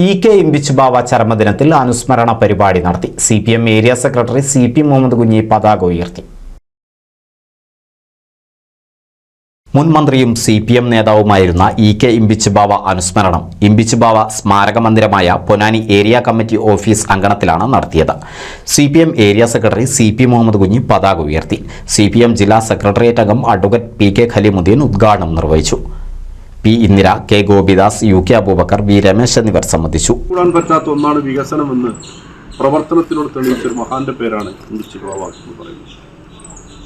ഇ.കെ. ഇമ്പിച്ച് ബാവ ചരമദിനത്തിൽ അനുസ്മരണ പരിപാടി നടത്തി. CPM area secretary CP Muhammad Kunhi പതാക ഉയർത്തി. മുൻ മന്ത്രിയും CPM നേതാവുമായിരുന്ന ഇ.കെ. ഇമ്പിച്ച് ബാവ അനുസ്മരണം ഇമ്പിച്ച് ബാവ സ്മാരക മന്ദിരമായ പൊന്നാനി ഏരിയ കമ്മിറ്റി ഓഫീസ് അങ്കണത്തിലാണ് നടത്തിയത്. CPM area secretary CP Muhammad Kunhi പതാക ഉയർത്തി. CPM ജില്ലാ സെക്രട്ടേറിയറ്റ് അംഗം അഡ്വക്കേറ്റ് PK ഖലീമുദ്ദീൻ ഉദ്ഘാടനം നിർവഹിച്ചു. P. Indira, K. Gopidas, UK Abubakar, V. Ramesh എന്നിവർ സംബന്ധിച്ചു. കൂടാൻ പറ്റാത്ത ഒന്നാണ് വികസനമെന്ന് പ്രവർത്തനത്തിലൂടെ തെളിയിച്ചൊരു മഹാന്റെ പേരാണ് ഇമ്പിച്ച് ബാവ എന്ന് പറയുന്നത്.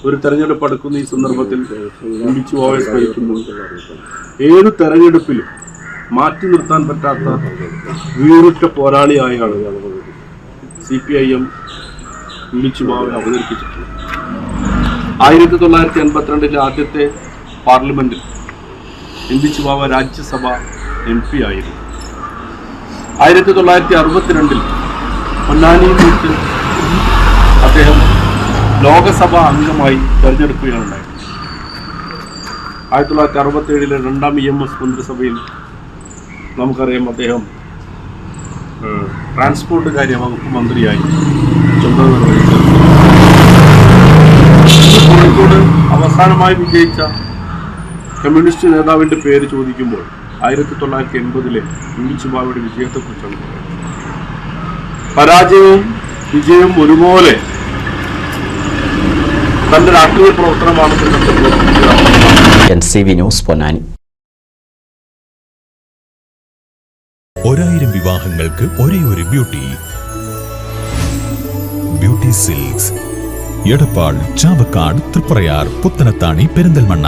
ഒരു തെരഞ്ഞെടുപ്പ് അടുക്കുന്ന ഈ സന്ദർഭത്തിൽ ഇമ്പിച്ച് ബാവയെ സ്മരിക്കുന്നു. ഏത് തെരഞ്ഞെടുപ്പിലും മാറ്റി നിർത്താൻ പറ്റാത്ത വീറുറ്റ പോരാളിയായാണ് CPIM ഇമ്പിച്ച് ബാവയെ അവതരിപ്പിച്ചിട്ടുള്ളത്. 1982 ആദ്യത്തെ പാർലമെന്റിൽ ഇമ്പിച്ച് ബാവ രാജ്യസഭ MP ആയിരുന്നു. 1962 പൊന്നാനിയിൽ വെച്ച് അദ്ദേഹം ലോകസഭാ അംഗമായി തെരഞ്ഞെടുക്കുകയാണുണ്ടായത്. 1967 രണ്ടാം EMS മന്ത്രിസഭയിൽ നമുക്കറിയാം അദ്ദേഹം ട്രാൻസ്പോർട്ട് കാര്യ വകുപ്പ് മന്ത്രിയായി ചുമതല നിർവഹിച്ചു. കോഴിക്കോട് അവസാനമായി വിജയിച്ച കമ്മ്യൂണിസ്റ്റ് നേതാവിൻ്റെ പേര് ചോദിക്കുമ്പോൾ 1980 ഇമ്പിച്ച് ബാവയുടെ വിജയത്തെക്കുറിച്ചാണ് പറയുന്നത്. പരാജയവും വിജയവും ഒരുപോലെ തന്റെ രാഷ്ട്രീയ പ്രവർത്തനമാണെന്ന് NCV ന്യൂസ് പൊന്നാനി. 1000 വിവാഹങ്ങൾക്ക് ഒരേ ഒരു ബ്യൂട്ടി സിൽക്സ്, എടപ്പാൾ, ചാവക്കാട്, തൃപ്രയാർ, പുത്തനത്താണി, പെരിന്തൽമണ്ണ.